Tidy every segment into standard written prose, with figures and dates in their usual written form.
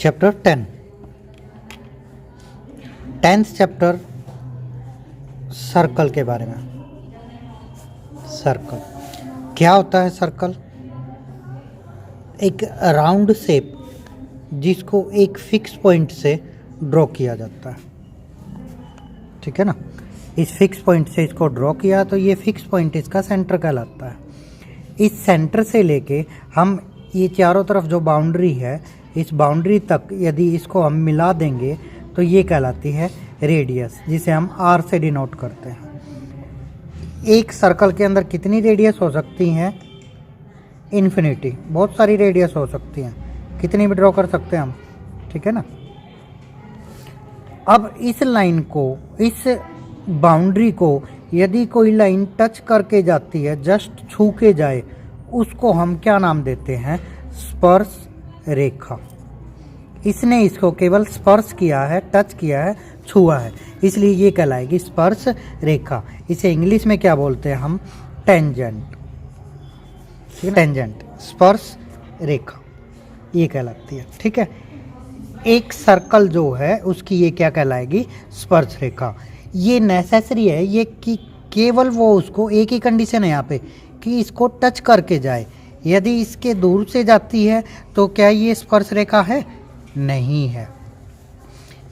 Chapter 10 10th chapter circle के बारे में। सर्कल क्या होता है? सर्कल एक राउंड शेप जिसको एक फिक्स पॉइंट से ड्रॉ किया जाता है, ठीक है ना। इस फिक्स पॉइंट से इसको ड्रॉ किया तो ये फिक्स पॉइंट इसका सेंटर कहलाता है। इस सेंटर से लेके हम ये चारों तरफ जो बाउंड्री है, इस बाउंड्री तक यदि इसको हम मिला देंगे तो ये कहलाती है रेडियस, जिसे हम आर से डिनोट करते हैं। एक सर्कल के अंदर कितनी रेडियस हो सकती हैं? इन्फिनिटी, बहुत सारी रेडियस हो सकती हैं, कितनी भी ड्रॉ कर सकते हैं हम, ठीक है ना। अब इस लाइन को, इस बाउंड्री को यदि कोई लाइन टच करके जाती है, जस्ट छू के जाए, उसको हम क्या नाम देते हैं? स्पर्श रेखा। इसने इसको केवल स्पर्श किया है, टच किया है, छुआ है, इसलिए ये कहलाएगी स्पर्श रेखा। इसे इंग्लिश में क्या बोलते हैं हम? टेंजेंट। टेंजेंट, स्पर्श रेखा, ये कहलाती है, ठीक है। एक सर्कल जो है उसकी ये क्या कहलाएगी? स्पर्श रेखा। ये नेसेसरी है ये कि केवल वो उसको, एक ही कंडीशन है यहाँ पे कि इसको टच करके जाए। यदि इसके दूर से जाती है तो क्या ये स्पर्श रेखा है? नहीं है।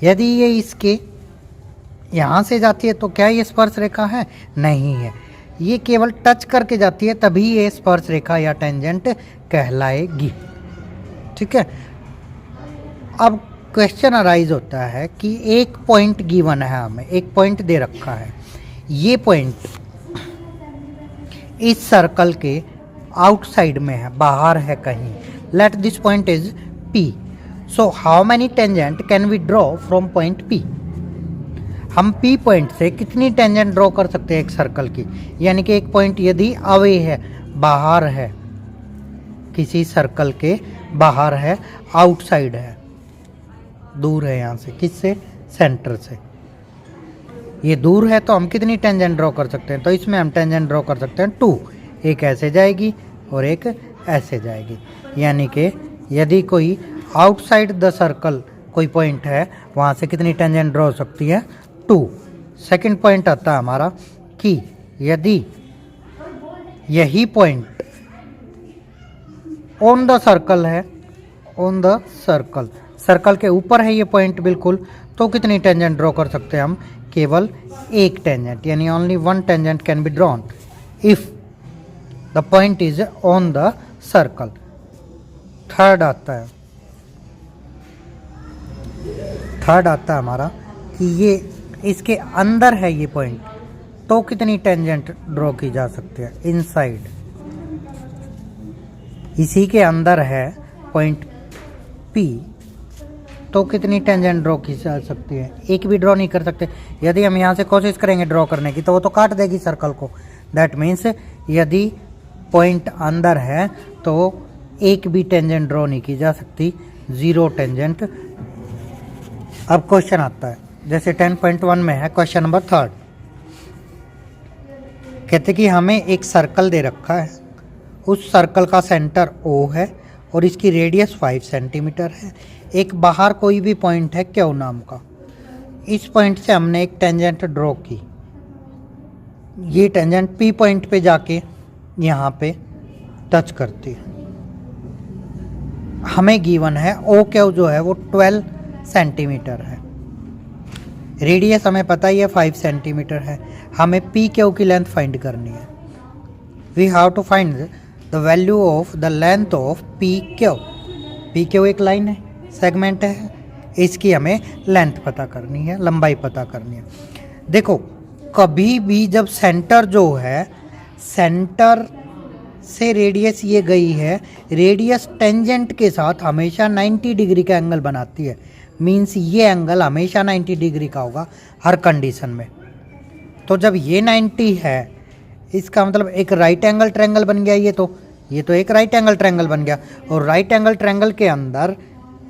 यदि ये इसके यहाँ से जाती है तो क्या ये स्पर्श रेखा है? नहीं है। ये केवल टच करके जाती है तभी ये स्पर्श रेखा या टेंजेंट कहलाएगी, ठीक है। अब क्वेश्चन अराइज होता है कि एक पॉइंट गिवन है, हमें एक पॉइंट दे रखा है। ये पॉइंट इस सर्कल के आउटसाइड में है, बाहर है कहीं। Let this point is P. So how many tangent can we draw from point P? हम P पॉइंट से कितनी टेंजेंट ड्रॉ कर सकते हैं एक सर्कल की? यानी कि एक पॉइंट यदि अवे है, बाहर है, किसी सर्कल के बाहर है, आउटसाइड है, दूर है यहाँ से, किससे? सेंटर से। ये दूर है तो हम कितनी टेंजेंट ड्रॉ कर सकते हैं? तो इसमें हम टेंजेंट ड्रॉ कर सकते हैं 2। एक ऐसे जाएगी और एक ऐसे जाएगी। यानी कि यदि कोई आउटसाइड द सर्कल कोई पॉइंट है, वहाँ से कितनी टेंजेंट ड्रॉ हो सकती है? 2। सेकंड पॉइंट आता है हमारा कि यदि यही पॉइंट ऑन द सर्कल है, ऑन द सर्कल, सर्कल के ऊपर है ये पॉइंट बिल्कुल, तो कितनी टेंजेंट ड्रॉ कर सकते हैं हम? केवल एक टेंजेंट, यानी only one tangent can be drawn if the point is on the circle. Third आता है हमारा कि ये इसके अंदर है ये पॉइंट, तो कितनी टेंजेंट ड्रॉ की जा सकती है? इनसाइड, इसी के अंदर है पॉइंट P, तो कितनी टेंजेंट ड्रॉ की जा सकती है? एक भी ड्रॉ नहीं कर सकते। यदि हम यहाँ से कोशिश करेंगे ड्रॉ करने की तो वो तो काट देगी सर्कल को। दैट मीन्स यदि पॉइंट अंदर है तो एक भी टेंजेंट ड्रॉ नहीं की जा सकती, 0 टेंजेंट। अब क्वेश्चन आता है, जैसे 10.1 में है क्वेश्चन नंबर 3। कहते कि हमें एक सर्कल दे रखा है, उस सर्कल का सेंटर O है और इसकी रेडियस 5 सेंटीमीटर है। एक बाहर कोई भी पॉइंट है Q नाम का, इस पॉइंट से हमने एक टेंजेंट ड्रॉ की। ये टेंजेंट P पॉइंट पे जाके यहाँ पे टच करती है। हमें गिवन है OQ जो है वो 12 सेंटीमीटर है, रेडियस हमें पता ही है 5 सेंटीमीटर है। हमें PQ की लेंथ फाइंड करनी है। We have to find the value of the length of PQ। PQ एक लाइन है, सेगमेंट है, इसकी हमें लेंथ पता करनी है, लंबाई पता करनी है। देखो, कभी भी जब सेंटर जो है, सेंटर से रेडियस ये गई है, रेडियस टेंजेंट के साथ हमेशा 90 डिग्री का एंगल बनाती है। मीन्स ये एंगल हमेशा 90 डिग्री का होगा हर कंडीशन में। तो जब ये 90 है, इसका मतलब एक राइट एंगल ट्रायंगल बन गया। ये तो एक राइट एंगल ट्रायंगल बन गया। और राइट एंगल ट्रायंगल के अंदर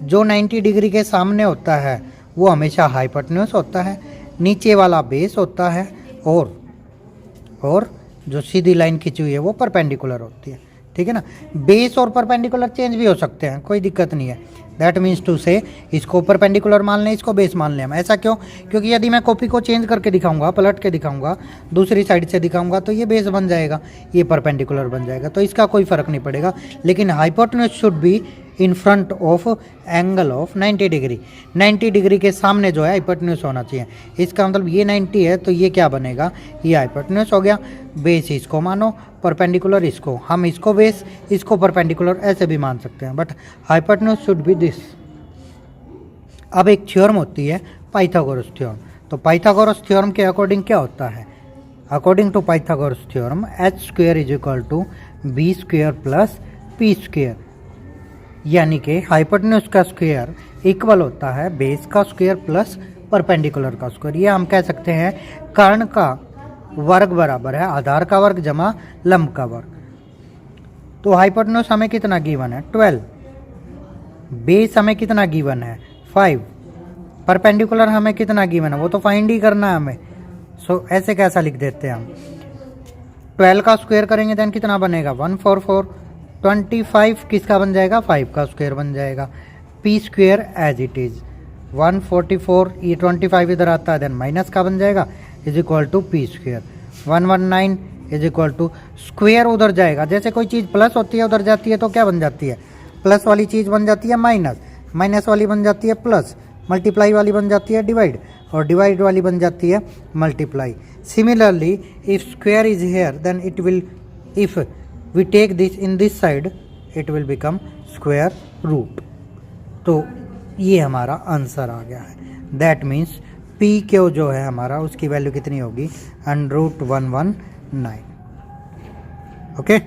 जो 90 डिग्री के सामने होता है वो हमेशा हाइपोटेन्यूस होता है, नीचे वाला बेस होता है, और जो सीधी लाइन खींची हुई है वो परपेंडिकुलर होती है, ठीक है ना। बेस और परपेंडिकुलर चेंज भी हो सकते हैं, कोई दिक्कत नहीं है, दैट मीन्स टू से इसको परपेंडिकुलर मान लें, इसको बेस मान लें हम। ऐसा क्यों? क्योंकि यदि मैं कॉपी को चेंज करके दिखाऊंगा, पलट के दिखाऊंगा, दूसरी साइड से दिखाऊंगा तो ये बेस बन जाएगा, ये परपेंडिकुलर बन जाएगा, तो इसका कोई फर्क नहीं पड़ेगा। लेकिन hypotenuse should be in front of angle of 90 degree. 90 degree के सामने जो है हाइपोटेन्यूज होना चाहिए। इसका मतलब ये 90 है तो ये क्या बनेगा, ये हाइपोटेन्यूज हो गया। बेस इसको मानो, परपेंडिकुलर इसको, हम इसको बेस, इसको परपेंडिकुलर, ऐसे भी मान सकते हैं, but hypotenuse should be this. अब एक थ्योरम होती है पाइथागोरस थ्योरम। तो पाइथागोरस थ्योरम के अकॉर्डिंग क्या होता है? According to Pythagoras theorem h square is equal to b square plus p square, यानी कि हाइपोटेन्यूज का स्क्वायर इक्वल होता है बेस का स्क्वायर प्लस परपेंडिकुलर का स्क्वायर। ये हम कह सकते हैं कर्ण का वर्ग बराबर है आधार का वर्ग जमा लंब का वर्ग। तो हाइपोटेन्यूज हमें कितना गिवन है? 12। बेस हमें कितना गिवन है? 5। परपेंडिकुलर हमें कितना गिवन है? वो तो फाइंड ही करना है हमें। सो ऐसे कैसा लिख देते हैं हम? 12 का स्क्वायर करेंगे देन कितना बनेगा? 144। 25 किसका बन जाएगा? 5 का स्क्वायर बन जाएगा। P square as it is 144, ये 25 इधर आता है देन माइनस का बन जाएगा, is equal to P square. 119 is equal to square उधर जाएगा, जैसे कोई चीज़ प्लस होती है उधर जाती है तो क्या बन जाती है? प्लस वाली चीज़ बन जाती है माइनस, माइनस वाली बन जाती है प्लस, मल्टीप्लाई वाली बन जाती है डिवाइड, और डिवाइड वाली बन जाती है multiply. Similarly if square is here then it will, if we take this in this side it will become square root. तो ये हमारा आंसर आ गया है। दैट मीन्स पी क्यू जो है हमारा उसकी वैल्यू कितनी होगी? √119। ओके।